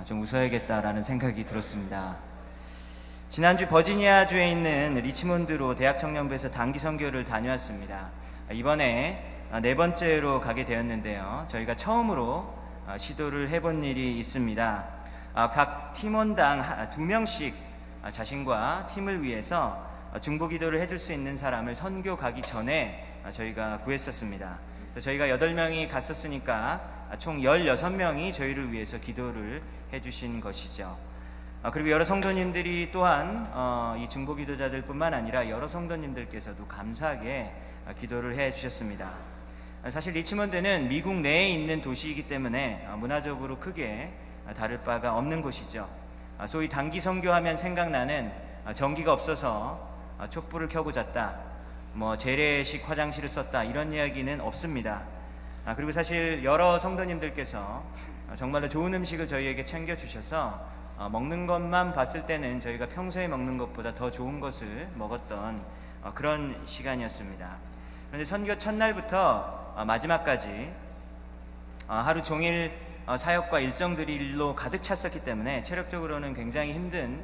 좀 웃어야겠다라는 생각이 들었습니다. 지난주 버지니아주에 있는 리치몬드로 대학 청년부에서 단기 선교를 다녀왔습니다. 이번에 네 번째로 가게 되었는데요. 저희가 처음으로 시도를 해본 일이 있습니다. 각 팀원당 2명씩 자신과 팀을 위해서 중보기도를 해줄 수 있는 사람을 선교 가기 전에 저희가 구했었습니다. 저희가 8명이 갔었으니까 총 16명이 저희를 위해서 기도를 해주신 것이죠. 그리고 여러 성도님들이 또한 이 중보기도자들 뿐만 아니라 여러 성도님들께서도 감사하게 기도를 해주셨습니다. 사실 리치몬드는 미국 내에 있는 도시이기 때문에 문화적으로 크게 다를 바가 없는 곳이죠. 소위 단기 선교하면 생각나는 전기가 없어서 촛불을 켜고 잤다, 재래식 화장실을 썼다, 이런 이야기는 없습니다. 그리고 사실 여러 성도님들께서 정말로 좋은 음식을 저희에게 챙겨주셔서 먹는 것만 봤을 때는 저희가 평소에 먹는 것보다 더 좋은 것을 먹었던 그런 시간이었습니다. 그런데 선교 첫날부터 마지막까지 하루 종일 사역과 일정들이 일로 가득 찼었기 때문에 체력적으로는 굉장히 힘든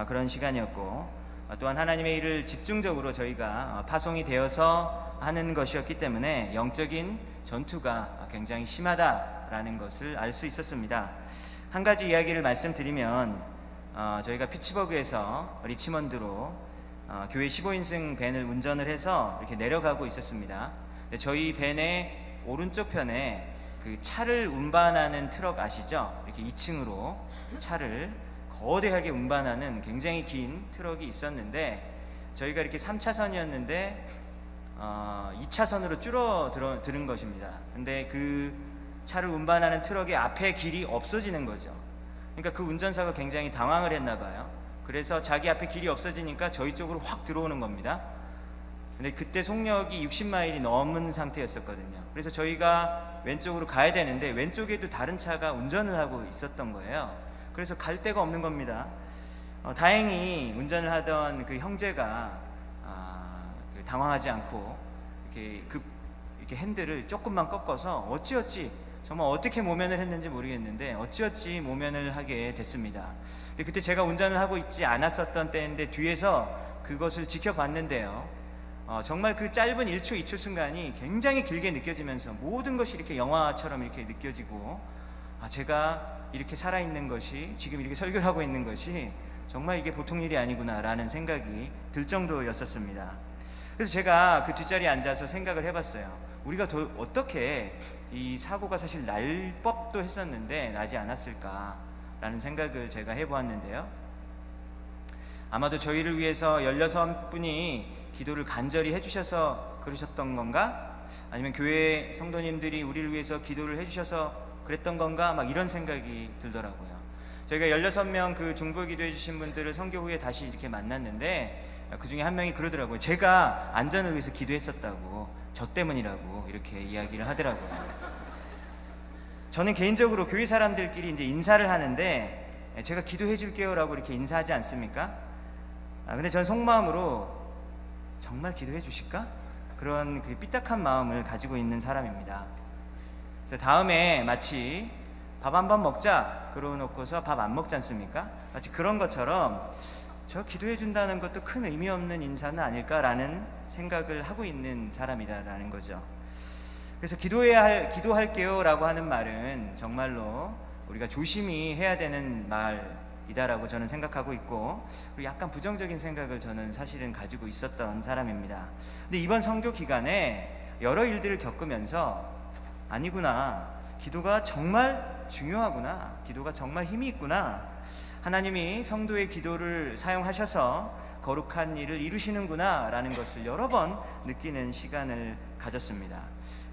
그런 시간이었고, 또한 하나님의 일을 집중적으로 저희가 파송이 되어서 하는 것이었기 때문에 영적인 전투가 굉장히 심하다라는 것을 알 수 있었습니다. 한 가지 이야기를 말씀드리면, 저희가 피츠버그에서 리치몬드로 교회 15인승 밴을 운전을 해서 이렇게 내려가고 있었습니다. 저희 밴의 오른쪽 편에 그 차를 운반하는 트럭 아시죠? 이렇게 2층으로 차를 거대하게 운반하는 굉장히 긴 트럭이 있었는데, 저희가 이렇게 3차선이었는데 2차선으로 줄어드는 것입니다. 근데 그 차를 운반하는 트럭의 앞에 길이 없어지는 거죠. 그러니까 그 운전사가 굉장히 당황을 했나 봐요. 그래서 자기 앞에 길이 없어지니까 저희 쪽으로 확 들어오는 겁니다. 근데 그때 속력이 60마일이 넘은 상태였었거든요. 그래서 저희가 왼쪽으로 가야 되는데 왼쪽에도 다른 차가 운전을 하고 있었던 거예요. 그래서 갈 데가 없는 겁니다. 다행히 운전을 하던 그 형제가 당황하지 않고 이렇게 핸들을 조금만 꺾어서 어찌어찌, 정말 어떻게 모면을 했는지 모르겠는데 어찌어찌 모면을 하게 됐습니다. 근데 그때 제가 운전을 하고 있지 않았었던 때인데 뒤에서 그것을 지켜봤는데요, 정말 그 짧은 1초, 2초 순간이 굉장히 길게 느껴지면서 모든 것이 이렇게 영화처럼 이렇게 느껴지고, 제가 이렇게 살아있는 것이, 지금 이렇게 설교를 하고 있는 것이 정말 이게 보통 일이 아니구나 라는 생각이 들 정도였었습니다. 그래서 제가 그 뒷자리에 앉아서 생각을 해봤어요. 우리가 어떻게 이 사고가 사실 날 법도 했었는데 나지 않았을까 라는 생각을 제가 해보았는데요, 아마도 저희를 위해서 16분이 기도를 간절히 해주셔서 그러셨던 건가? 아니면 교회 성도님들이 우리를 위해서 기도를 해주셔서 그랬던 건가? 막 이런 생각이 들더라고요. 저희가 16명 그 중보기도 해주신 분들을 선교 후에 다시 이렇게 만났는데, 그 중에 한 명이 그러더라고요. 제가 안전을 위해서 기도했었다고, 저 때문이라고 이렇게 이야기를 하더라고요. 저는 개인적으로 교회 사람들끼리 이제 인사를 하는데 제가 기도해 줄게요 라고 이렇게 인사하지 않습니까? 근데 전 속마음으로 정말 기도해 주실까? 그런 그 삐딱한 마음을 가지고 있는 사람입니다. 그래서 다음에 마치 밥 한번 먹자 그러고 놓고서 밥 안 먹지 않습니까? 마치 그런 것처럼 저 기도해 준다는 것도 큰 의미 없는 인사는 아닐까라는 생각을 하고 있는 사람이라는 거죠. 그래서 기도할게요 라고 하는 말은 정말로 우리가 조심히 해야 되는 말이다라고 저는 생각하고 있고, 그리고 약간 부정적인 생각을 저는 사실은 가지고 있었던 사람입니다. 근데 이번 선교 기간에 여러 일들을 겪으면서 아니구나, 기도가 정말 중요하구나, 기도가 정말 힘이 있구나, 하나님이 성도의 기도를 사용하셔서 거룩한 일을 이루시는구나 라는 것을 여러 번 느끼는 시간을 가졌습니다.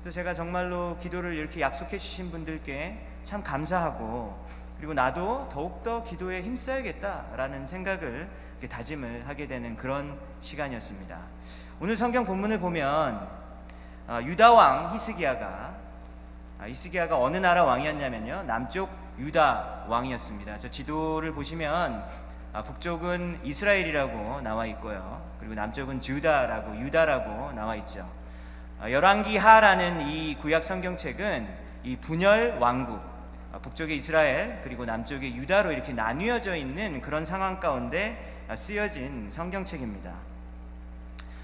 그래서 제가 정말로 기도를 이렇게 약속해 주신 분들께 참 감사하고, 그리고 나도 더욱더 기도에 힘써야겠다라는 생각을 다짐을 하게 되는 그런 시간이었습니다. 오늘 성경 본문을 보면 유다 왕 히스기야가 어느 나라 왕이었냐면요, 남쪽 유다 왕이었습니다. 저 지도를 보시면 북쪽은 이스라엘이라고 나와 있고요, 그리고 남쪽은 유다라고 나와 있죠. 열왕기하라는 이 구약 성경책은 이 분열 왕국, 북쪽의 이스라엘 그리고 남쪽의 유다로 이렇게 나뉘어져 있는 그런 상황 가운데 쓰여진 성경책입니다.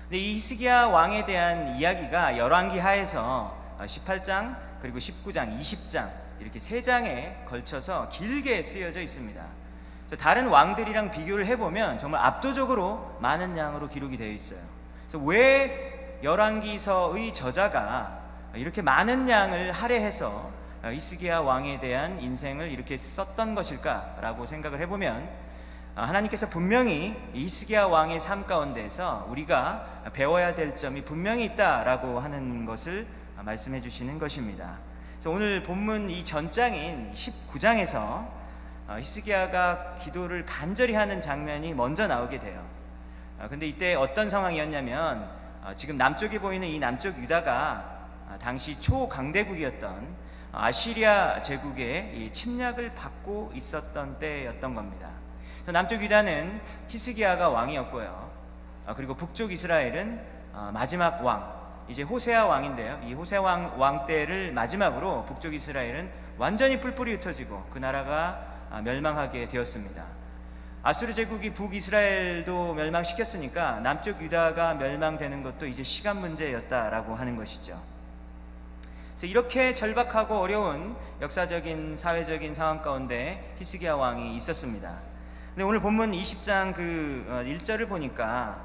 근데 이 히스기야 왕에 대한 이야기가 열왕기 하에서 18장 그리고 19장, 20장 이렇게 3장에 걸쳐서 길게 쓰여져 있습니다. 다른 왕들이랑 비교를 해보면 정말 압도적으로 많은 양으로 기록이 되어 있어요. 그래서 왜 열왕기서의 저자가 이렇게 많은 양을 할애해서 히스기야 왕에 대한 인생을 이렇게 썼던 것일까라고 생각을 해보면 하나님께서 분명히 히스기야 왕의 삶 가운데서 우리가 배워야 될 점이 분명히 있다라고 하는 것을 말씀해 주시는 것입니다. 그래서 오늘 본문 이 전장인 19장에서 히스기야가 기도를 간절히 하는 장면이 먼저 나오게 돼요. 근데 이때 어떤 상황이었냐면 지금 남쪽에 보이는 이 남쪽 유다가 당시 초강대국이었던 아시리아 제국의 침략을 받고 있었던 때였던 겁니다. 남쪽 유다는 히스기야가 왕이었고요. 그리고 북쪽 이스라엘은 마지막 왕, 이제 호세아 왕인데요. 이 호세아 왕 때를 마지막으로 북쪽 이스라엘은 완전히 뿔뿔이 흩어지고 그 나라가 멸망하게 되었습니다. 아수르 제국이 북이스라엘도 멸망시켰으니까 남쪽 유다가 멸망되는 것도 이제 시간 문제였다라고 하는 것이죠. 그래서 이렇게 절박하고 어려운 역사적인 사회적인 상황 가운데 히스기야 왕이 있었습니다. 근데 오늘 본문 20장 그 1절을 보니까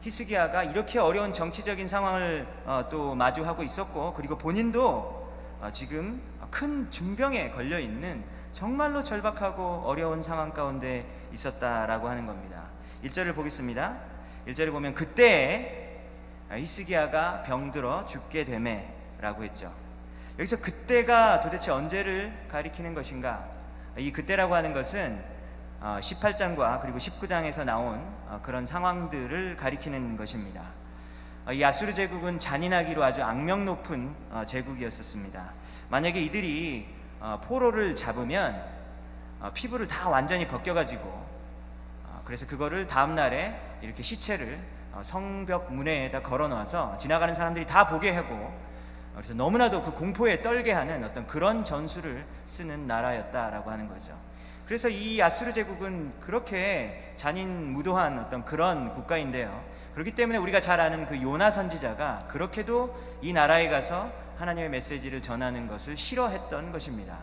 히스기야가 이렇게 어려운 정치적인 상황을 또 마주하고 있었고, 그리고 본인도 지금 큰 중병에 걸려 있는 정말로 절박하고 어려운 상황 가운데 있었다라고 하는 겁니다. 1절을 보겠습니다. 1절을 보면 그때 히스기야가 병들어 죽게 되매라고 했죠. 여기서 그때가 도대체 언제를 가리키는 것인가? 이 그때라고 하는 것은 18장과 그리고 19장에서 나온 그런 상황들을 가리키는 것입니다. 이 아수르 제국은 잔인하기로 아주 악명 높은 제국이었습니다. 만약에 이들이 포로를 잡으면 피부를 다 완전히 벗겨가지고 그래서 그거를 다음날에 이렇게 시체를 성벽 문에다 걸어놔서 지나가는 사람들이 다 보게 하고, 그래서 너무나도 그 공포에 떨게 하는 어떤 그런 전술을 쓰는 나라였다라고 하는 거죠. 그래서 이 아수르 제국은 그렇게 잔인무도한 어떤 그런 국가인데요. 그렇기 때문에 우리가 잘 아는 그 요나 선지자가 그렇게도 이 나라에 가서 하나님의 메시지를 전하는 것을 싫어했던 것입니다.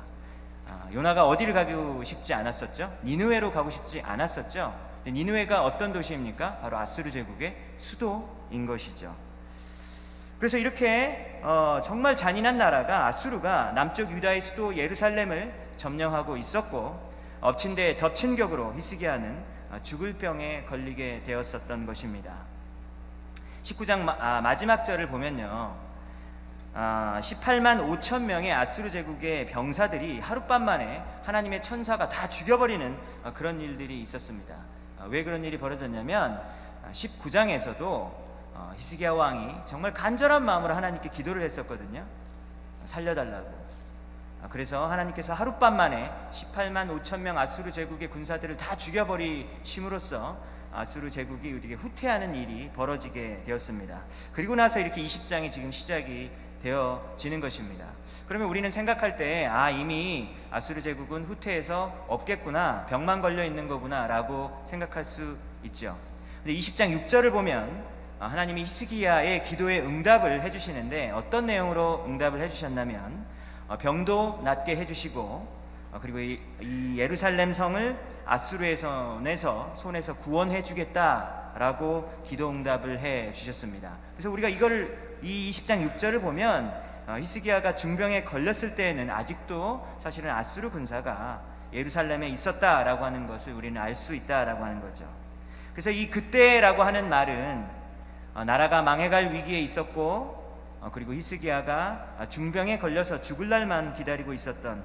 요나가 어디를 가고 싶지 않았었죠? 니느웨로 가고 싶지 않았었죠? 니느웨가 어떤 도시입니까? 바로 아수르 제국의 수도인 것이죠. 그래서 이렇게 정말 잔인한 나라가 아수르가 남쪽 유다의 수도 예루살렘을 점령하고 있었고, 엎친 데 덮친 격으로 히스기야는 죽을 병에 걸리게 되었었던 것입니다. 19장 마지막 절을 보면요, 18만 5천 명의 아수르 제국의 병사들이 하룻밤 만에 하나님의 천사가 다 죽여버리는 그런 일들이 있었습니다. 왜 그런 일이 벌어졌냐면 19장에서도 히스기야 왕이 정말 간절한 마음으로 하나님께 기도를 했었거든요. 살려달라고. 그래서 하나님께서 하룻밤 만에 18만 5천 명 아수르 제국의 군사들을 다 죽여버리심으로써 아수르 제국이 이렇게 후퇴하는 일이 벌어지게 되었습니다. 그리고 나서 이렇게 20장이 지금 시작이 되어지는 것입니다. 그러면 우리는 생각할 때 이미 아수르 제국은 후퇴해서 없겠구나, 병만 걸려 있는 거구나 라고 생각할 수 있죠. 근데 20장 6절을 보면 하나님이 히스기야의 기도에 응답을 해주시는데, 어떤 내용으로 응답을 해주셨냐면 병도 낫게 해주시고, 그리고 이 예루살렘 성을 아수르의 손에서 구원해 주겠다라고 기도 응답을 해 주셨습니다. 그래서 우리가 이 20장 6절을 보면 히스기야가 중병에 걸렸을 때에는 아직도 사실은 아수르 군사가 예루살렘에 있었다라고 하는 것을 우리는 알 수 있다라고 하는 거죠. 그래서 이 그때라고 하는 말은 나라가 망해갈 위기에 있었고, 그리고 히스기야가 중병에 걸려서 죽을 날만 기다리고 있었던,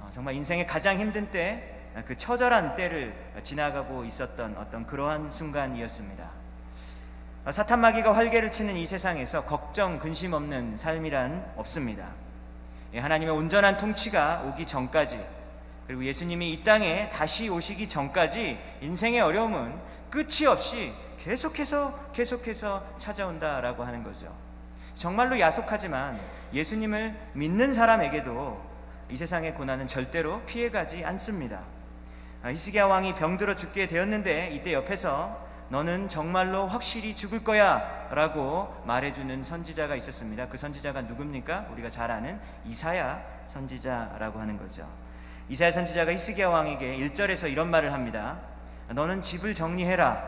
정말 인생의 가장 힘든 때, 그 처절한 때를 지나가고 있었던 어떤 그러한 순간이었습니다. 사탄 마귀가 활개를 치는 이 세상에서 걱정, 근심 없는 삶이란 없습니다. 하나님의 온전한 통치가 오기 전까지, 그리고 예수님이 이 땅에 다시 오시기 전까지 인생의 어려움은 끝이 없이 계속해서 찾아온다라고 하는 거죠. 정말로 야속하지만 예수님을 믿는 사람에게도 이 세상의 고난은 절대로 피해가지 않습니다. 히스기야 왕이 병들어 죽게 되었는데 이때 옆에서 너는 정말로 확실히 죽을 거야 라고 말해주는 선지자가 있었습니다. 그 선지자가 누굽니까? 우리가 잘 아는 이사야 선지자라고 하는 거죠. 이사야 선지자가 히스기야 왕에게 1절에서 이런 말을 합니다. 너는 집을 정리해라.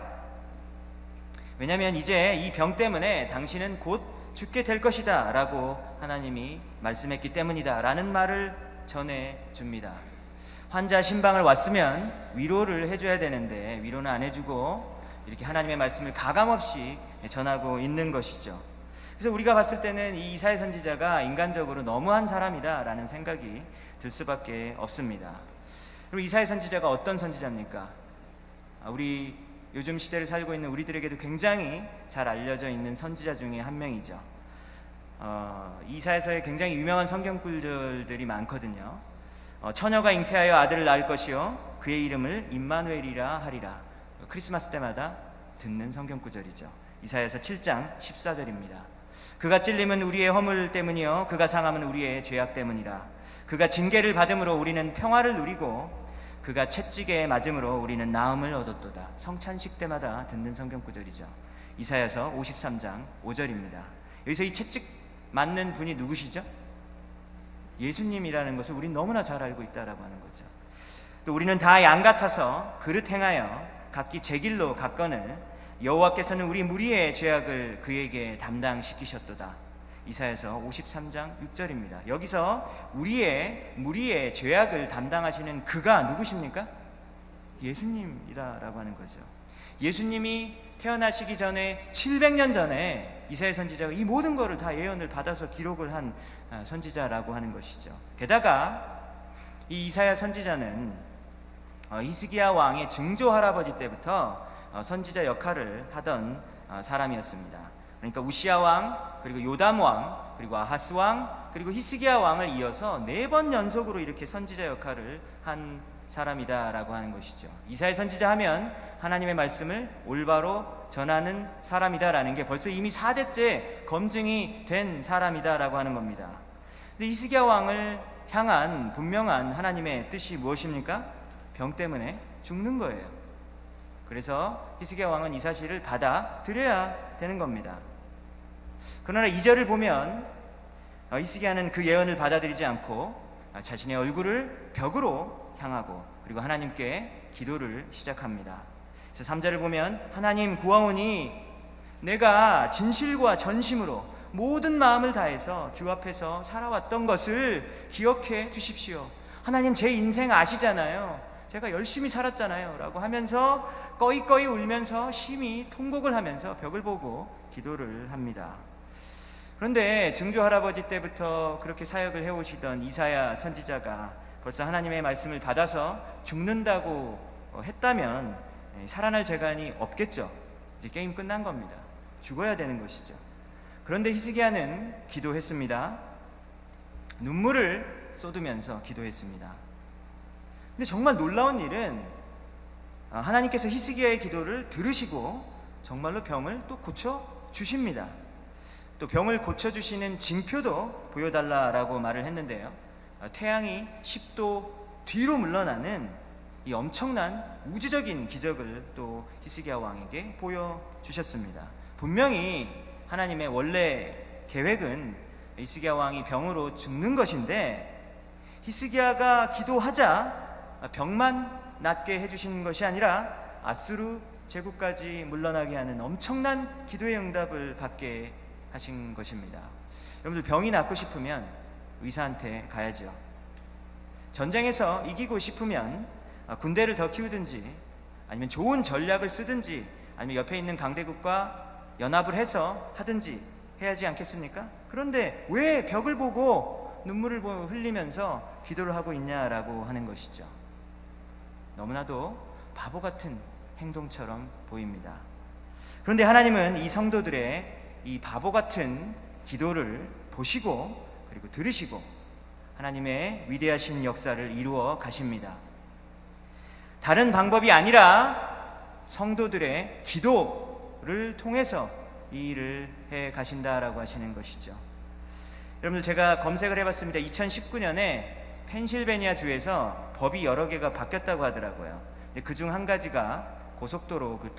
왜냐하면 이제 이 병 때문에 당신은 곧 죽게 될 것이다 라고 하나님이 말씀했기 때문이다 라는 말을 전해줍니다. 환자 신방을 왔으면 위로를 해줘야 되는데 위로는 안 해주고 이렇게 하나님의 말씀을 가감없이 전하고 있는 것이죠. 그래서 우리가 봤을 때는 이 이사야 선지자가 인간적으로 너무한 사람이다 라는 생각이 들 수밖에 없습니다. 그리고 이사야 선지자가 어떤 선지자입니까? 우리 요즘 시대를 살고 있는 우리들에게도 굉장히 잘 알려져 있는 선지자 중에 한 명이죠. 이사야서에 굉장히 유명한 성경 구절들이 많거든요. 처녀가 잉태하여 아들을 낳을 것이요 그의 이름을 임마누엘이라 하리라. 크리스마스 때마다 듣는 성경 구절이죠. 이사야서 7장 14절입니다. 그가 찔림은 우리의 허물 때문이요 그가 상함은 우리의 죄악 때문이라. 그가 징계를 받음으로 우리는 평화를 누리고 그가 채찍에 맞음으로 우리는 나음을 얻었도다. 성찬식 때마다 듣는 성경 구절이죠. 이사야서 53장 5절입니다. 여기서 이 채찍 맞는 분이 누구시죠? 예수님이라는 것을 우린 너무나 잘 알고 있다라고 하는 거죠. 또 우리는 다 양 같아서 그릇 행하여 각기 제 길로 갔거늘 여호와께서는 우리 무리의 죄악을 그에게 담당시키셨도다. 이사야서 53장 6절입니다. 여기서 무리의 죄악을 담당하시는 그가 누구십니까? 예수님이다라고 하는 거죠. 예수님이 태어나시기 전에 700년 전에 이사야 선지자가 이 모든 것을 다 예언을 받아서 기록을 한 선지자라고 하는 것이죠. 게다가 이 이사야 선지자는 히스기야 왕의 증조 할아버지 때부터 선지자 역할을 하던 사람이었습니다. 그러니까 우시야 왕, 그리고 요담 왕, 그리고 아하스 왕, 그리고 히스기야 왕을 이어서 4번 연속으로 이렇게 선지자 역할을 한 사람이다라고 하는 것이죠. 이사야 선지자 하면 하나님의 말씀을 올바로 전하는 사람이다라는 게 벌써 이미 4대째 검증이 된 사람이다라고 하는 겁니다. 근데 히스기야 왕을 향한 분명한 하나님의 뜻이 무엇입니까? 병 때문에 죽는 거예요. 그래서 히스기야 왕은 이 사실을 받아들여야 되는 겁니다. 그러나 2절을 보면 히스기야는 그 예언을 받아들이지 않고 자신의 얼굴을 벽으로 향하고 그리고 하나님께 기도를 시작합니다. 그래서 3절을 보면 하나님 구하오니 내가 진실과 전심으로 모든 마음을 다해서 주 앞에서 살아왔던 것을 기억해 주십시오. 하나님 제 인생 아시잖아요. 제가 열심히 살았잖아요 라고 하면서 꺼이꺼이 울면서 심히 통곡을 하면서 벽을 보고 기도를 합니다. 그런데 증조 할아버지 때부터 그렇게 사역을 해오시던 이사야 선지자가 벌써 하나님의 말씀을 받아서 죽는다고 했다면 살아날 재간이 없겠죠. 이제 게임 끝난 겁니다. 죽어야 되는 것이죠. 그런데 히스기야는 기도했습니다. 눈물을 쏟으면서 기도했습니다. 근데 정말 놀라운 일은 하나님께서 히스기야의 기도를 들으시고 정말로 병을 또 고쳐주십니다. 또 병을 고쳐주시는 징표도 보여달라라고 말을 했는데요. 태양이 10도 뒤로 물러나는 이 엄청난 우주적인 기적을 또 히스기야 왕에게 보여주셨습니다. 분명히 하나님의 원래 계획은 히스기야 왕이 병으로 죽는 것인데 히스기야가 기도하자 병만 낫게 해주신 것이 아니라 아수르 제국까지 물러나게 하는 엄청난 기도의 응답을 받게 하신 것입니다. 여러분들 병이 낫고 싶으면 의사한테 가야죠. 전쟁에서 이기고 싶으면 군대를 더 키우든지 아니면 좋은 전략을 쓰든지 아니면 옆에 있는 강대국과 연합을 해서 하든지 해야지 않겠습니까? 그런데 왜 벽을 보고 눈물을 흘리면서 기도를 하고 있냐라고 하는 것이죠. 너무나도 바보 같은 행동처럼 보입니다. 그런데 하나님은 이 성도들의 이 바보 같은 기도를 보시고 그리고 들으시고 하나님의 위대하신 역사를 이루어 가십니다. 다른 방법이 아니라 성도들의 기도를 통해서 이 일을 해 가신다라고 하시는 것이죠. 여러분들 제가 검색을 해봤습니다. 2019년에 펜실베니아 주에서 법이 여러 개가 바뀌었다고 하더라고요. 근데 그중 한 가지가 고속도로 그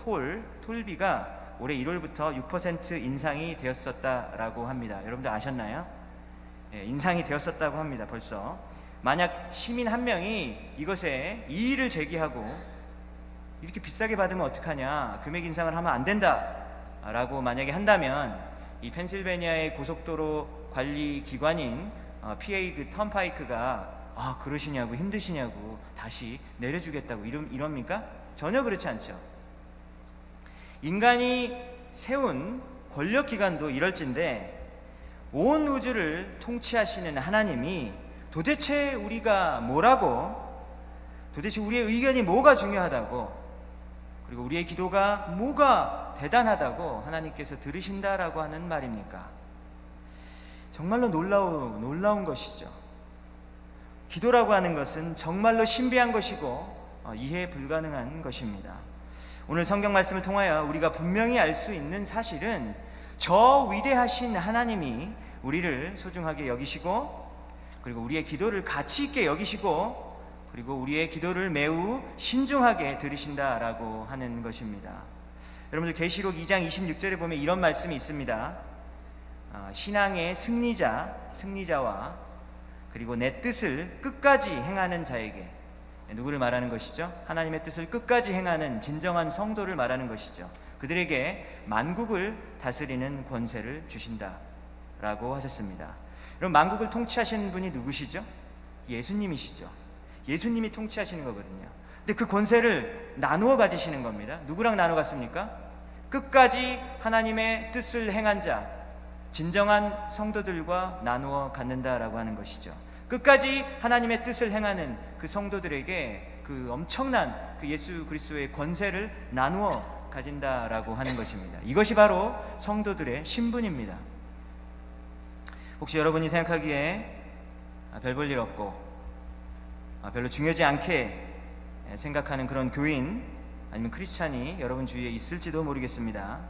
톨비가 올해 1월부터 6% 인상이 되었었다라고 합니다. 여러분들 아셨나요? 예, 인상이 되었었다고 합니다. 벌써 만약 시민 한 명이 이것에 이의를 제기하고 이렇게 비싸게 받으면 어떡하냐, 금액 인상을 하면 안 된다라고 만약에 한다면 이 펜실베니아의 고속도로 관리 기관인 PA 그 턴파이크가 그러시냐고, 힘드시냐고 다시 내려주겠다고 이럽니까? 전혀 그렇지 않죠. 인간이 세운 권력기관도 이럴진데 온 우주를 통치하시는 하나님이 도대체 우리가 뭐라고, 도대체 우리의 의견이 뭐가 중요하다고, 그리고 우리의 기도가 뭐가 대단하다고 하나님께서 들으신다라고 하는 말입니까? 정말로 놀라운 것이죠. 기도라고 하는 것은 정말로 신비한 것이고 이해 불가능한 것입니다. 오늘 성경 말씀을 통하여 우리가 분명히 알 수 있는 사실은 저 위대하신 하나님이 우리를 소중하게 여기시고, 그리고 우리의 기도를 가치 있게 여기시고, 그리고 우리의 기도를 매우 신중하게 들으신다라고 하는 것입니다. 여러분들 계시록 2장 26절에 보면 이런 말씀이 있습니다. 신앙의 승리자와 그리고 내 뜻을 끝까지 행하는 자에게, 누구를 말하는 것이죠? 하나님의 뜻을 끝까지 행하는 진정한 성도를 말하는 것이죠. 그들에게 만국을 다스리는 권세를 주신다라고 하셨습니다. 여러분, 만국을 통치하시는 분이 누구시죠? 예수님이시죠. 예수님이 통치하시는 거거든요. 근데 그 권세를 나누어 가지시는 겁니다. 누구랑 나눠 갔습니까? 끝까지 하나님의 뜻을 행한 자, 진정한 성도들과 나누어 갖는다라고 하는 것이죠. 끝까지 하나님의 뜻을 행하는 그 성도들에게 그 엄청난 그 예수 그리스도의 권세를 나누어 가진다라고 하는 것입니다. 이것이 바로 성도들의 신분입니다. 혹시 여러분이 생각하기에 별 볼 일 없고 별로 중요하지 않게 생각하는 그런 교인 아니면 크리스찬이 여러분 주위에 있을지도 모르겠습니다.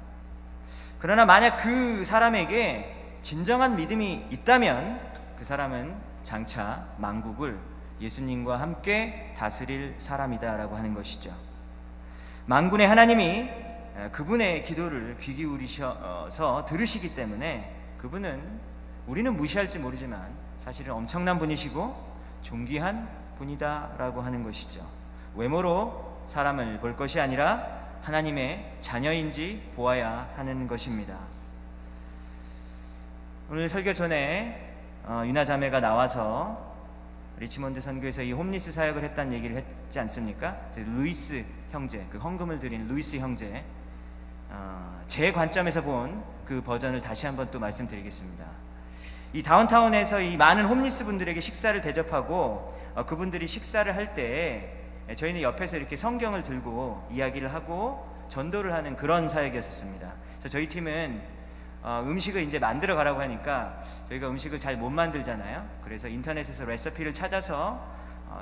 그러나 만약 그 사람에게 진정한 믿음이 있다면 그 사람은 장차 만국을 예수님과 함께 다스릴 사람이다라고 하는 것이죠. 만군의 하나님이 그분의 기도를 귀 기울이셔서 들으시기 때문에 그분은, 우리는 무시할지 모르지만 사실은 엄청난 분이시고 존귀한 분이다라고 하는 것이죠. 외모로 사람을 볼 것이 아니라 하나님의 자녀인지 보아야 하는 것입니다. 오늘 설교 전에 유나 자매가 나와서 리치몬드 선교에서 이 홈리스 사역을 했다는 얘기를 했지 않습니까? 루이스 형제, 그 헌금을 드린 루이스 형제, 제 관점에서 본 그 버전을 다시 한번 또 말씀드리겠습니다. 이 다운타운에서 이 많은 홈리스 분들에게 식사를 대접하고 그분들이 식사를 할 때 저희는 옆에서 이렇게 성경을 들고 이야기를 하고 전도를 하는 그런 사역이었습니다. 그래서 저희 팀은 음식을 이제 만들어 가라고 하니까 저희가 음식을 잘 못 만들잖아요. 그래서 인터넷에서 레시피를 찾아서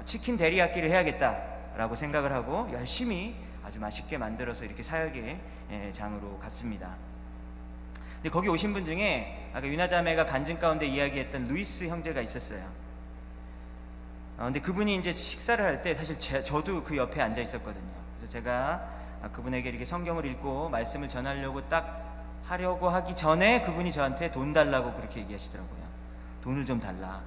치킨 데리야끼를 해야겠다라고 생각을 하고 열심히 아주 맛있게 만들어서 이렇게 사역의 장으로 갔습니다. 근데 거기 오신 분 중에 아까 유나 자매가 간증 가운데 이야기했던 루이스 형제가 있었어요. 근데 그분이 이제 식사를 할 때 사실 저도 그 옆에 앉아 있었거든요. 그래서 제가 그분에게 이렇게 성경을 읽고 말씀을 전하려고 딱 하려고 하기 전에 그분이 저한테 돈 달라고 그렇게 얘기하시더라고요. 돈을 좀 달라.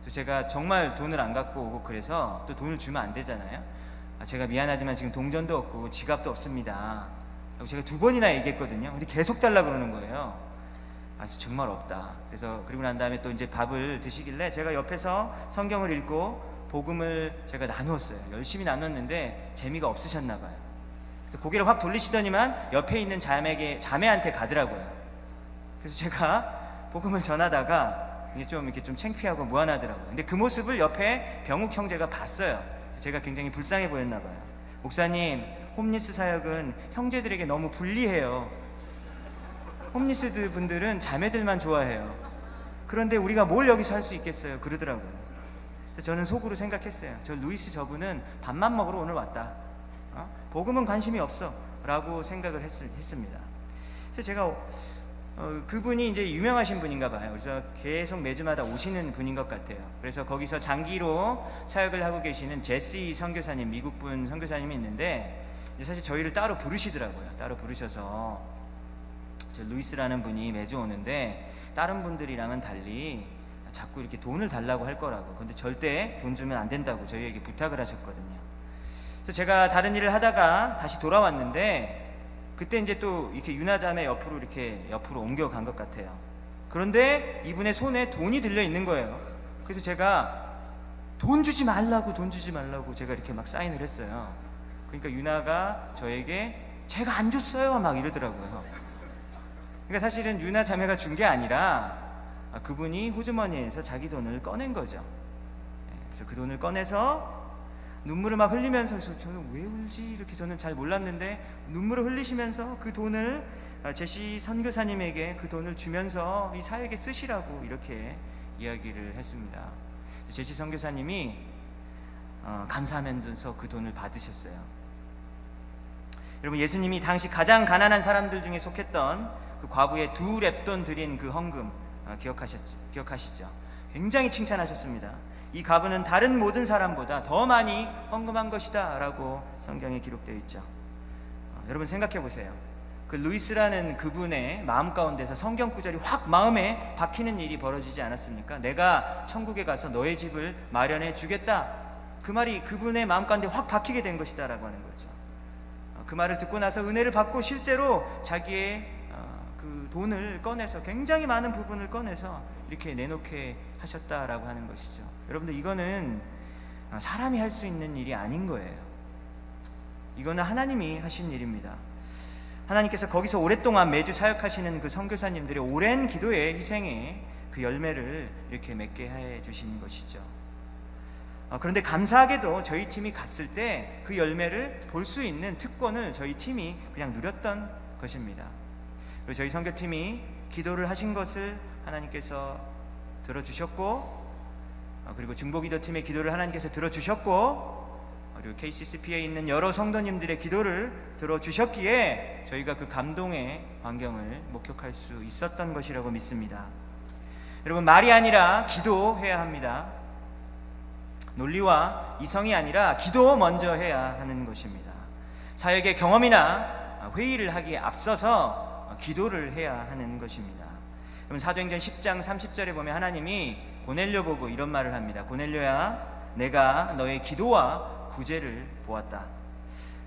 그래서 제가 정말 돈을 안 갖고 오고 그래서 또 돈을 주면 안 되잖아요. 제가 미안하지만 지금 동전도 없고 지갑도 없습니다. 제가 2번이나 얘기했거든요. 근데 계속 달라 그러는 거예요. 정말 없다. 그래서 그리고 난 다음에 또 이제 밥을 드시길래 제가 옆에서 성경을 읽고 복음을 제가 나누었어요. 열심히 나눴는데 재미가 없으셨나 봐요. 그래서 고개를 확 돌리시더니만 옆에 있는 자매한테 가더라고요. 그래서 제가 복음을 전하다가 이게 좀 이렇게 좀 창피하고 무안하더라고요. 근데 그 모습을 옆에 병욱 형제가 봤어요. 그래서 제가 굉장히 불쌍해 보였나 봐요. 목사님, 홈리스 사역은 형제들에게 너무 불리해요. 홈리스 분들은 자매들만 좋아해요. 그런데 우리가 뭘 여기서 할 수 있겠어요? 그러더라고요. 그래서 저는 속으로 생각했어요. 저 루이스 저분은 밥만 먹으러 오늘 왔다. 복음은 관심이 없어 라고 생각을 했습니다. 그래서 제가 그분이 이제 유명하신 분인가 봐요. 그래서 계속 매주마다 오시는 분인 것 같아요. 그래서 거기서 장기로 사역을 하고 계시는 제시 선교사님, 미국분 선교사님이 있는데 사실 저희를 따로 부르시더라고요. 따로 부르셔서 저 루이스라는 분이 매주 오는데 다른 분들이랑은 달리 자꾸 이렇게 돈을 달라고 할 거라고, 근데 절대 돈 주면 안 된다고 저희에게 부탁을 하셨거든요. 그래서 제가 다른 일을 하다가 다시 돌아왔는데 그때 이제 또 이렇게 유나자매 옆으로 이렇게 옆으로 옮겨간 것 같아요. 그런데 이분의 손에 돈이 들려 있는 거예요. 그래서 제가 돈 주지 말라고 제가 이렇게 막 사인을 했어요. 그러니까 유나가 저에게 제가 안 줬어요 막 이러더라고요. 그러니까 사실은 유나 자매가 준 게 아니라 그분이 호주머니에서 자기 돈을 꺼낸 거죠. 그래서 그 돈을 꺼내서 눈물을 막 흘리면서, 저는 왜 울지 이렇게 저는 잘 몰랐는데 눈물을 흘리시면서 그 돈을 제시 선교사님에게 그 돈을 주면서 이 사역에 쓰시라고 이렇게 이야기를 했습니다. 제시 선교사님이 감사하면서 그 돈을 받으셨어요. 여러분, 예수님이 당시 가장 가난한 사람들 중에 속했던 그 과부의 2렙돈 드린 그 헌금 기억하시죠? 굉장히 칭찬하셨습니다. 이 과부는 다른 모든 사람보다 더 많이 헌금한 것이다 라고 성경에 기록되어 있죠. 여러분 생각해 보세요. 그 루이스라는 그분의 마음 가운데서 성경 구절이 확 마음에 박히는 일이 벌어지지 않았습니까? 내가 천국에 가서 너의 집을 마련해 주겠다. 그 말이 그분의 마음 가운데 확 박히게 된 것이다 라고 하는 거죠. 그 말을 듣고 나서 은혜를 받고 실제로 자기의 그 돈을 꺼내서, 굉장히 많은 부분을 꺼내서 이렇게 내놓게 하셨다라고 하는 것이죠. 여러분들, 이거는 사람이 할 수 있는 일이 아닌 거예요. 이거는 하나님이 하신 일입니다. 하나님께서 거기서 오랫동안 매주 사역하시는 그 선교사님들의 오랜 기도의 희생에 그 열매를 이렇게 맺게 해 주신 것이죠. 그런데 감사하게도 저희 팀이 갔을 때 그 열매를 볼 수 있는 특권을 저희 팀이 그냥 누렸던 것입니다. 그리고 저희 선교팀이 기도를 하신 것을 하나님께서 들어주셨고, 그리고 중보기도팀의 기도를 하나님께서 들어주셨고, 그리고 KCCP에 있는 여러 성도님들의 기도를 들어주셨기에 저희가 그 감동의 광경을 목격할 수 있었던 것이라고 믿습니다. 여러분, 말이 아니라 기도해야 합니다. 논리와 이성이 아니라 기도 먼저 해야 하는 것입니다. 사역의 경험이나 회의를 하기에 앞서서 기도를 해야 하는 것입니다. 그럼 사도행전 10장 30절에 보면 하나님이 고넬료 보고 이런 말을 합니다. 고넬료야, 내가 너의 기도와 구제를 보았다.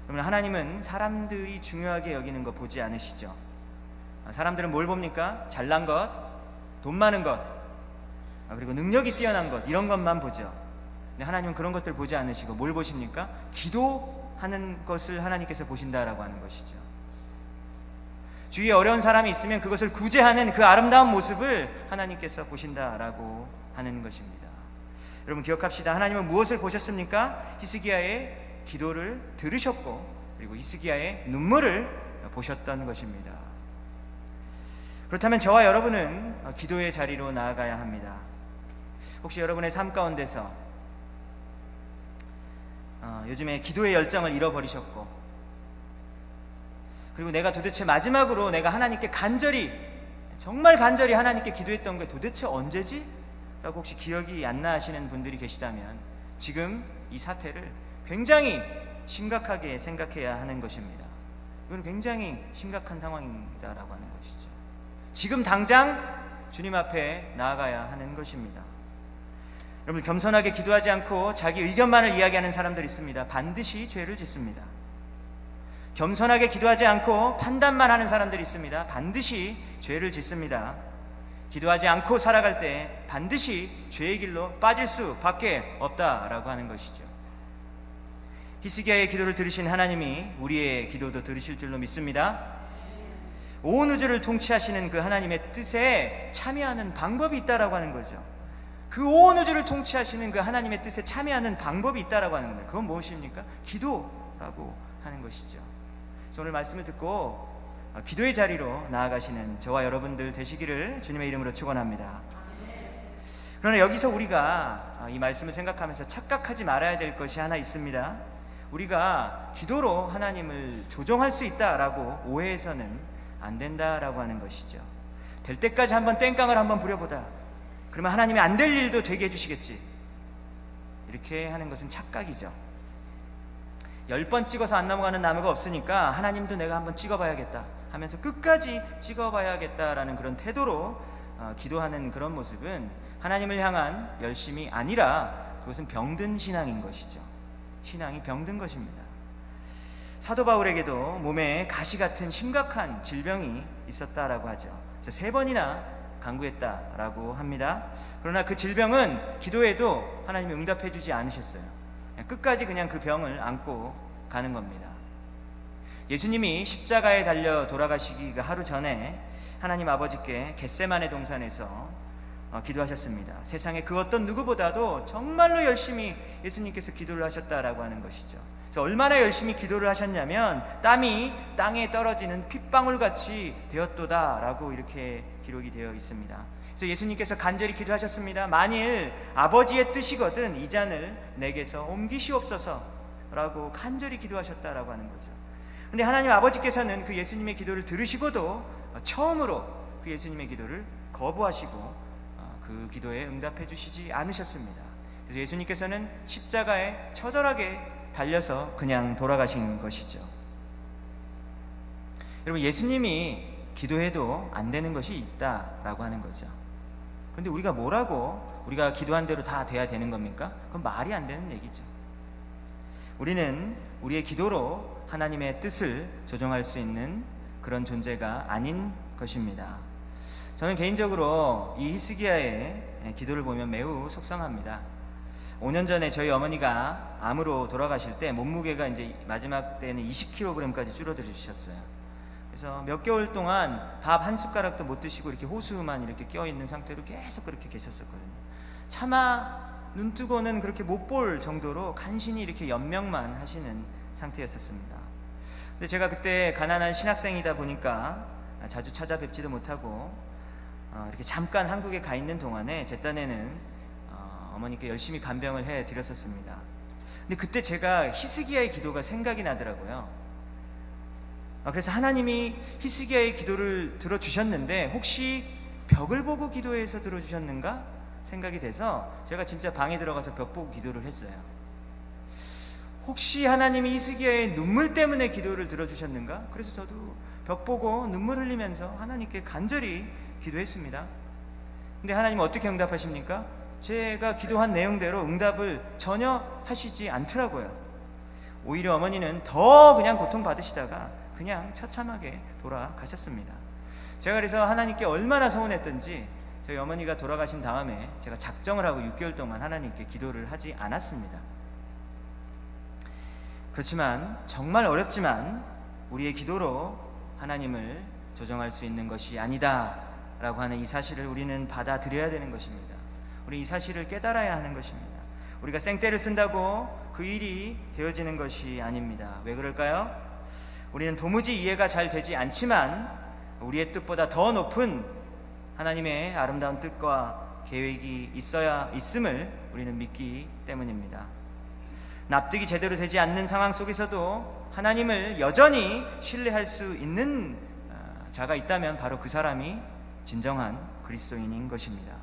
그러면 하나님은 사람들이 중요하게 여기는 거 보지 않으시죠? 사람들은 뭘 봅니까? 잘난 것, 돈 많은 것, 그리고 능력이 뛰어난 것, 이런 것만 보죠. 근데 하나님은 그런 것들 보지 않으시고 뭘 보십니까? 기도하는 것을 하나님께서 보신다라고 하는 것이죠. 주위에 어려운 사람이 있으면 그것을 구제하는 그 아름다운 모습을 하나님께서 보신다라고 하는 것입니다. 여러분 기억합시다. 하나님은 무엇을 보셨습니까? 히스기야의 기도를 들으셨고, 그리고 히스기야의 눈물을 보셨던 것입니다. 그렇다면 저와 여러분은 기도의 자리로 나아가야 합니다. 혹시 여러분의 삶 가운데서 요즘에 기도의 열정을 잃어버리셨고, 그리고 내가 도대체 마지막으로 내가 하나님께 정말 간절히 하나님께 기도했던 게 도대체 언제지? 라고 혹시 기억이 안 나시는 분들이 계시다면 지금 이 사태를 굉장히 심각하게 생각해야 하는 것입니다. 이건 굉장히 심각한 상황이다라고 하는 것이죠. 지금 당장 주님 앞에 나아가야 하는 것입니다. 여러분, 겸손하게 기도하지 않고 자기 의견만을 이야기하는 사람들이 있습니다. 반드시 죄를 짓습니다. 겸손하게 기도하지 않고 판단만 하는 사람들이 있습니다. 반드시 죄를 짓습니다. 기도하지 않고 살아갈 때 반드시 죄의 길로 빠질 수밖에 없다라고 하는 것이죠. 히스기야의 기도를 들으신 하나님이 우리의 기도도 들으실 줄로 믿습니다. 온 우주를 통치하시는 그 하나님의 뜻에 참여하는 방법이 있다라고 하는 거죠. 그 온 우주를 통치하시는 그 하나님의 뜻에 참여하는 방법이 있다라고 하는 겁니다. 그건 무엇입니까? 기도라고 하는 것이죠. 그래서 오늘 말씀을 듣고 기도의 자리로 나아가시는 저와 여러분들 되시기를 주님의 이름으로 축원합니다. 그러나 여기서 우리가 이 말씀을 생각하면서 착각하지 말아야 될 것이 하나 있습니다. 우리가 기도로 하나님을 조정할 수 있다라고 오해해서는 안 된다라고 하는 것이죠. 될 때까지 한번 땡깡을 한번 부려보다. 그러면 하나님이 안 될 일도 되게 해주시겠지. 이렇게 하는 것은 착각이죠. 10번 찍어서 안 넘어가는 나무가 없으니까 하나님도 내가 한번 찍어봐야겠다 하면서 끝까지 찍어봐야겠다라는 그런 태도로 기도하는 그런 모습은 하나님을 향한 열심이 아니라 그것은 병든 신앙인 것이죠. 신앙이 병든 것입니다. 사도 바울에게도 몸에 가시 같은 심각한 질병이 있었다라고 하죠. 그래서 3번이나 간구했다라고 합니다. 그러나 그 질병은 기도해도 하나님이 응답해 주지 않으셨어요. 끝까지 그냥 그 병을 안고 가는 겁니다. 예수님이 십자가에 달려 돌아가시기가 하루 전에 하나님 아버지께 겟세마네 동산에서 기도하셨습니다. 세상에 그 어떤 누구보다도 정말로 열심히 예수님께서 기도를 하셨다라고 하는 것이죠. 그래서 얼마나 열심히 기도를 하셨냐면 땀이 땅에 떨어지는 핏방울같이 되었도다라고 이렇게 기록이 되어 있습니다. 그래서 예수님께서 간절히 기도하셨습니다. 만일 아버지의 뜻이거든 이 잔을 내게서 옮기시옵소서라고 간절히 기도하셨다라고 하는 거죠. 근데 하나님 아버지께서는 그 예수님의 기도를 들으시고도 처음으로 그 예수님의 기도를 거부하시고 그 기도에 응답해 주시지 않으셨습니다. 그래서 예수님께서는 십자가에 처절하게 달려서 그냥 돌아가신 것이죠. 여러분, 예수님이 기도해도 안 되는 것이 있다라고 하는 거죠. 근데 우리가 뭐라고 우리가 기도한 대로 다 돼야 되는 겁니까? 그건 말이 안 되는 얘기죠. 우리는 우리의 기도로 하나님의 뜻을 조정할 수 있는 그런 존재가 아닌 것입니다. 저는 개인적으로 이 히스기야의 기도를 보면 매우 속상합니다. 5년 전에 저희 어머니가 암으로 돌아가실 때 몸무게가 이제 마지막 때는 20kg까지 줄어들으셨어요. 그래서 몇 개월 동안 밥 한 숟가락도 못 드시고 이렇게 호수만 이렇게 껴있는 상태로 계속 그렇게 계셨었거든요. 차마 눈 뜨고는 그렇게 못 볼 정도로 간신히 이렇게 연명만 하시는 상태였었습니다. 근데 제가 그때 가난한 신학생이다 보니까 자주 찾아뵙지도 못하고 이렇게 잠깐 한국에 가 있는 동안에 제 딴에는 어머니께 열심히 간병을 해 드렸었습니다. 근데 그때 제가 히스기야의 기도가 생각이 나더라고요. 그래서 하나님이 히스기야의 기도를 들어주셨는데 혹시 벽을 보고 기도해서 들어주셨는가 생각이 돼서 제가 진짜 방에 들어가서 벽 보고 기도를 했어요. 혹시 하나님이 히스기야의 눈물 때문에 기도를 들어주셨는가? 그래서 저도 벽 보고 눈물 흘리면서 하나님께 간절히 기도했습니다. 근데 하나님은 어떻게 응답하십니까? 제가 기도한 내용대로 응답을 전혀 하시지 않더라고요. 오히려 어머니는 더 그냥 고통받으시다가 그냥 처참하게 돌아가셨습니다. 제가 그래서 하나님께 얼마나 서운했던지 저희 어머니가 돌아가신 다음에 제가 작정을 하고 6개월 동안 하나님께 기도를 하지 않았습니다. 그렇지만 정말 어렵지만 우리의 기도로 하나님을 조정할 수 있는 것이 아니다 라고 하는 이 사실을 우리는 받아들여야 되는 것입니다. 우리 이 사실을 깨달아야 하는 것입니다. 우리가 생떼를 쓴다고 그 일이 되어지는 것이 아닙니다. 왜 그럴까요? 우리는 도무지 이해가 잘 되지 않지만 우리의 뜻보다 더 높은 하나님의 아름다운 뜻과 계획이 있음을 우리는 믿기 때문입니다. 납득이 제대로 되지 않는 상황 속에서도 하나님을 여전히 신뢰할 수 있는 자가 있다면 바로 그 사람이 진정한 그리스도인인 것입니다.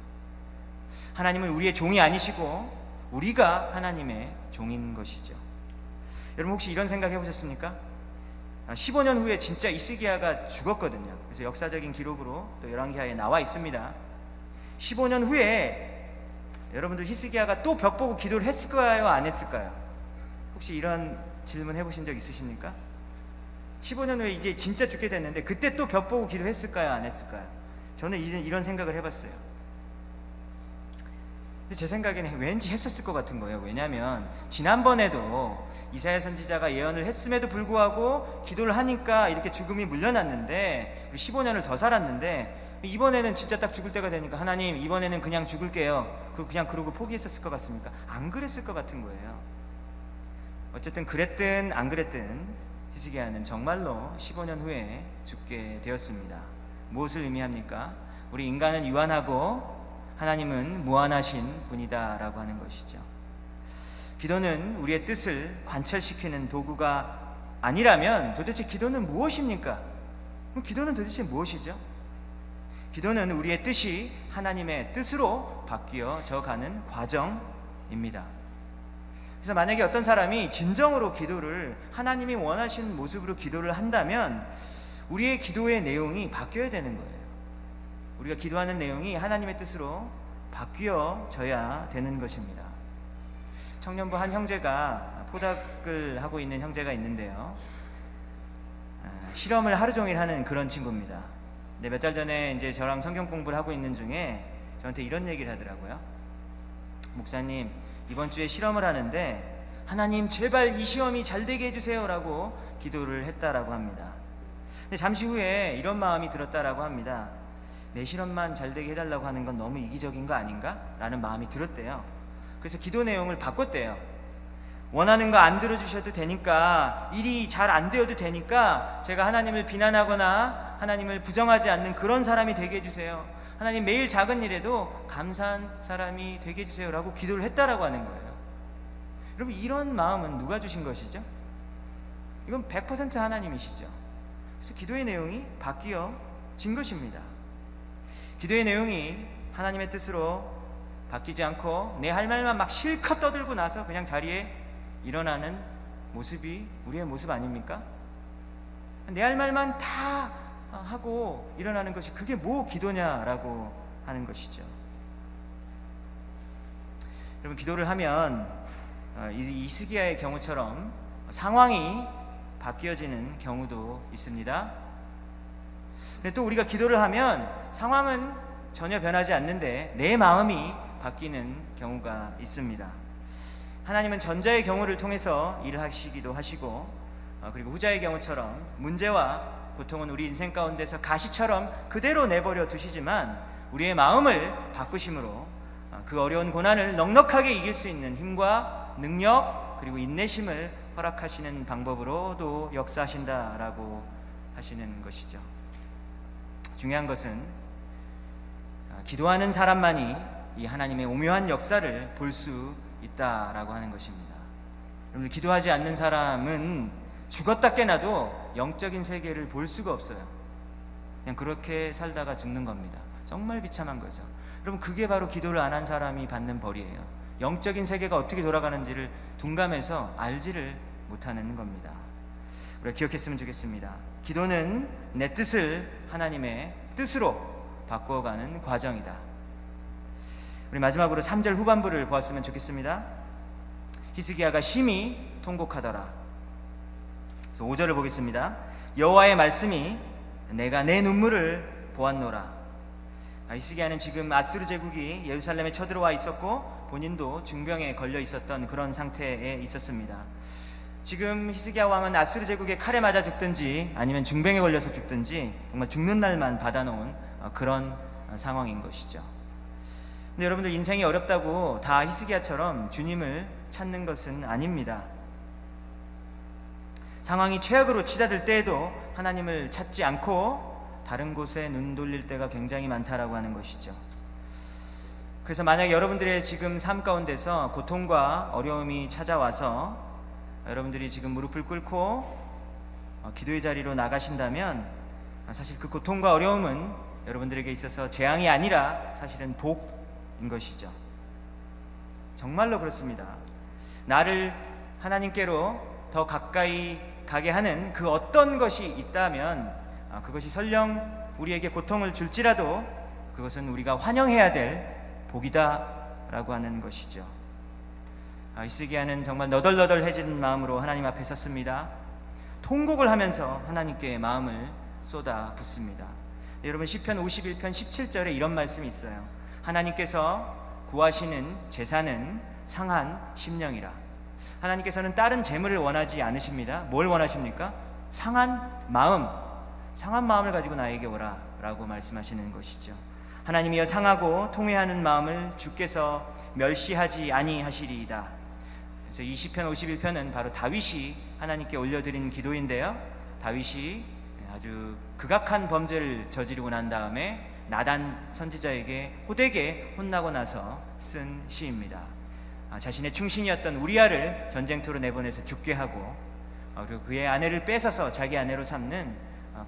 하나님은 우리의 종이 아니시고 우리가 하나님의 종인 것이죠. 여러분 혹시 이런 생각 해보셨습니까? 15년 후에 진짜 히스기야가 죽었거든요. 그래서 역사적인 기록으로 또 열왕기하에 나와 있습니다. 15년 후에 여러분들 히스기야가 또 벽 보고 기도를 했을까요? 안 했을까요? 혹시 이런 질문 해보신 적 있으십니까? 15년 후에 이제 진짜 죽게 됐는데 그때 또 벽 보고 기도했을까요? 안 했을까요? 저는 이런 생각을 해봤어요. 근데 제 생각에는 왠지 했었을 것 같은 거예요. 왜냐하면 지난번에도 이사야 선지자가 예언을 했음에도 불구하고 기도를 하니까 이렇게 죽음이 물려났는데 15년을 더 살았는데 이번에는 진짜 딱 죽을 때가 되니까 하나님 이번에는 그냥 죽을게요. 그냥 그러고 포기했었을 것 같습니까? 안 그랬을 것 같은 거예요. 어쨌든 그랬든 안 그랬든 히스기야는 정말로 15년 후에 죽게 되었습니다. 무엇을 의미합니까? 우리 인간은 유한하고 하나님은 무한하신 분이다 라고 하는 것이죠. 기도는 우리의 뜻을 관철시키는 도구가 아니라면 도대체 기도는 무엇입니까? 그럼 기도는 도대체 무엇이죠? 기도는 우리의 뜻이 하나님의 뜻으로 바뀌어져 가는 과정입니다. 그래서 만약에 어떤 사람이 진정으로 기도를 하나님이 원하시는 모습으로 기도를 한다면 우리의 기도의 내용이 바뀌어야 되는 거예요. 우리가 기도하는 내용이 하나님의 뜻으로 바뀌어져야 되는 것입니다. 청년부 한 형제가 포닥을 하고 있는 형제가 있는데요, 실험을 하루 종일 하는 그런 친구입니다. 근데 몇 달 전에 이제 저랑 성경 공부를 하고 있는 중에 저한테 이런 얘기를 하더라고요. 목사님, 이번 주에 실험을 하는데 하나님 제발 이 시험이 잘 되게 해주세요 라고 기도를 했다라고 합니다. 근데 잠시 후에 이런 마음이 들었다라고 합니다. 내 실험만 잘 되게 해달라고 하는 건 너무 이기적인 거 아닌가? 라는 마음이 들었대요. 그래서 기도 내용을 바꿨대요. 원하는 거 안 들어주셔도 되니까, 일이 잘 안 되어도 되니까 제가 하나님을 비난하거나 하나님을 부정하지 않는 그런 사람이 되게 해주세요. 하나님 매일 작은 일에도 감사한 사람이 되게 해주세요 라고 기도를 했다라고 하는 거예요. 여러분, 이런 마음은 누가 주신 것이죠? 이건 100% 하나님이시죠. 그래서 기도의 내용이 바뀌어진 것입니다. 기도의 내용이 하나님의 뜻으로 바뀌지 않고 내 할 말만 막 실컷 떠들고 나서 그냥 자리에 일어나는 모습이 우리의 모습 아닙니까? 내 할 말만 다 하고 일어나는 것이 그게 뭐 기도냐라고 하는 것이죠. 여러분, 기도를 하면 이스기야의 경우처럼 상황이 바뀌어지는 경우도 있습니다. 근데 또 우리가 기도를 하면 상황은 전혀 변하지 않는데 내 마음이 바뀌는 경우가 있습니다. 하나님은 전자의 경우를 통해서 일을 하시기도 하시고, 그리고 후자의 경우처럼 문제와 고통은 우리 인생 가운데서 가시처럼 그대로 내버려 두시지만 우리의 마음을 바꾸심으로 그 어려운 고난을 넉넉하게 이길 수 있는 힘과 능력 그리고 인내심을 허락하시는 방법으로도 역사하신다라고 하시는 것이죠. 중요한 것은 기도하는 사람만이 이 하나님의 오묘한 역사를 볼 수 있다라고 하는 것입니다. 여러분, 기도하지 않는 사람은 죽었다 깨나도 영적인 세계를 볼 수가 없어요. 그냥 그렇게 살다가 죽는 겁니다. 정말 비참한 거죠. 여러분, 그게 바로 기도를 안 한 사람이 받는 벌이에요. 영적인 세계가 어떻게 돌아가는지를 둔감해서 알지를 못하는 겁니다. 우리가 기억했으면 좋겠습니다. 기도는 내 뜻을 하나님의 뜻으로 바꾸어가는 과정이다. 우리 마지막으로 3절 후반부를 보았으면 좋겠습니다. 히스기야가 심히 통곡하더라. 그래서 5절을 보겠습니다. 여호와의 말씀이 내가 내 눈물을 보았노라. 히스기야는 지금 아수르 제국이 예루살렘에 쳐들어와 있었고 본인도 중병에 걸려 있었던 그런 상태에 있었습니다. 지금 히스기야 왕은 아수르 제국의 칼에 맞아 죽든지 아니면 중병에 걸려서 죽든지 정말 죽는 날만 받아놓은 그런 상황인 것이죠. 근데 여러분들, 인생이 어렵다고 다 히스기야처럼 주님을 찾는 것은 아닙니다. 상황이 최악으로 치닫을 때에도 하나님을 찾지 않고 다른 곳에 눈 돌릴 때가 굉장히 많다라고 하는 것이죠. 그래서 만약 여러분들의 지금 삶 가운데서 고통과 어려움이 찾아와서 여러분들이 지금 무릎을 꿇고 기도의 자리로 나가신다면 사실 그 고통과 어려움은 여러분들에게 있어서 재앙이 아니라 사실은 복인 것이죠. 정말로 그렇습니다. 나를 하나님께로 더 가까이 가게 하는 그 어떤 것이 있다면 그것이 설령 우리에게 고통을 줄지라도 그것은 우리가 환영해야 될 복이다 라고 하는 것이죠. 히스기야는 정말 너덜너덜해진 마음으로 하나님 앞에 섰습니다. 통곡을 하면서 하나님께 마음을 쏟아 붓습니다. 여러분, 시편 51편 17절에 이런 말씀이 있어요. 하나님께서 구하시는 제사는 상한 심령이라. 하나님께서는 다른 재물을 원하지 않으십니다. 뭘 원하십니까? 상한 마음, 상한 마음을 가지고 나에게 오라 라고 말씀하시는 것이죠. 하나님이여, 상하고 통회하는 마음을 주께서 멸시하지 아니하시리이다. 그래서 이 시편 51편은 바로 다윗이 하나님께 올려드린 기도인데요, 다윗이 아주 극악한 범죄를 저지르고 난 다음에 나단 선지자에게 호되게 혼나고 나서 쓴 시입니다. 자신의 충신이었던 우리아를 전쟁터로 내보내서 죽게 하고 그리고 그의 아내를 뺏어서 자기 아내로 삼는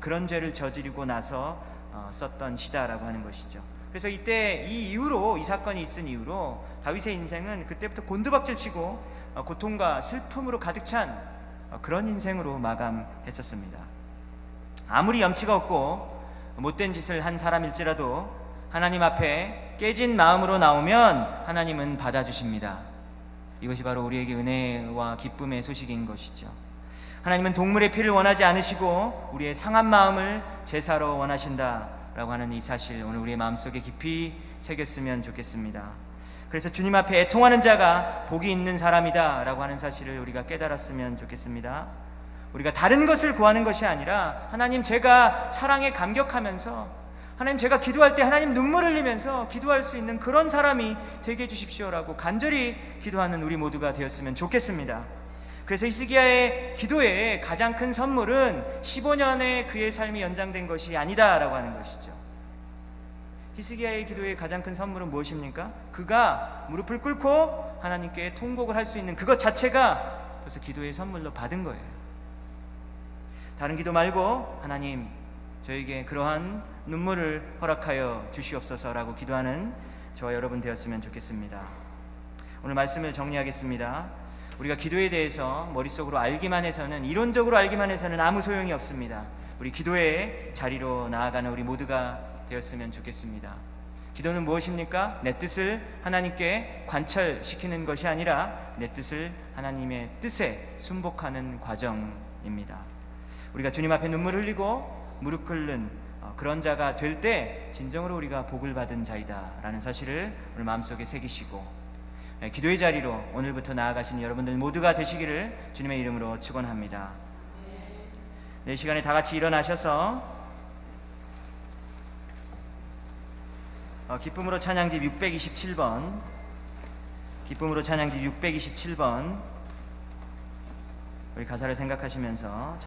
그런 죄를 저지르고 나서 썼던 시다라고 하는 것이죠. 그래서 이때 이 이후로, 이 사건이 있은 이후로 다윗의 인생은 그때부터 곤두박질치고 고통과 슬픔으로 가득 찬 그런 인생으로 마감했었습니다. 아무리 염치가 없고 못된 짓을 한 사람일지라도 하나님 앞에 깨진 마음으로 나오면 하나님은 받아주십니다. 이것이 바로 우리에게 은혜와 기쁨의 소식인 것이죠. 하나님은 동물의 피를 원하지 않으시고 우리의 상한 마음을 제사로 원하신다라고 하는 이 사실, 오늘 우리의 마음속에 깊이 새겼으면 좋겠습니다. 그래서 주님 앞에 애통하는 자가 복이 있는 사람이다 라고 하는 사실을 우리가 깨달았으면 좋겠습니다. 우리가 다른 것을 구하는 것이 아니라 하나님, 제가 사랑에 감격하면서, 하나님, 제가 기도할 때 하나님 눈물 흘리면서 기도할 수 있는 그런 사람이 되게 해주십시오라고 간절히 기도하는 우리 모두가 되었으면 좋겠습니다. 그래서 히스기야의 기도의 가장 큰 선물은 15년의 그의 삶이 연장된 것이 아니다라고 하는 것이죠. 히스기야의 기도의 가장 큰 선물은 무엇입니까? 그가 무릎을 꿇고 하나님께 통곡을 할 수 있는 그것 자체가 벌써 기도의 선물로 받은 거예요. 다른 기도 말고 하나님, 저에게 그러한 눈물을 허락하여 주시옵소서라고 기도하는 저와 여러분 되었으면 좋겠습니다. 오늘 말씀을 정리하겠습니다. 우리가 기도에 대해서 머릿속으로 알기만 해서는, 이론적으로 알기만 해서는 아무 소용이 없습니다. 우리 기도의 자리로 나아가는 우리 모두가 되었으면 좋겠습니다. 기도는 무엇입니까? 내 뜻을 하나님께 관철시키는 것이 아니라 내 뜻을 하나님의 뜻에 순복하는 과정입니다. 우리가 주님 앞에 눈물 흘리고 무릎 꿇는 그런 자가 될 때 진정으로 우리가 복을 받은 자이다 라는 사실을 오늘 마음속에 새기시고, 기도의 자리로 오늘부터 나아가신 여러분들 모두가 되시기를 주님의 이름으로 축원합니다. 이 시간에 다 같이 일어나셔서 기쁨으로 찬양집 627번, 기쁨으로 찬양집 627번 우리 가사를 생각하시면서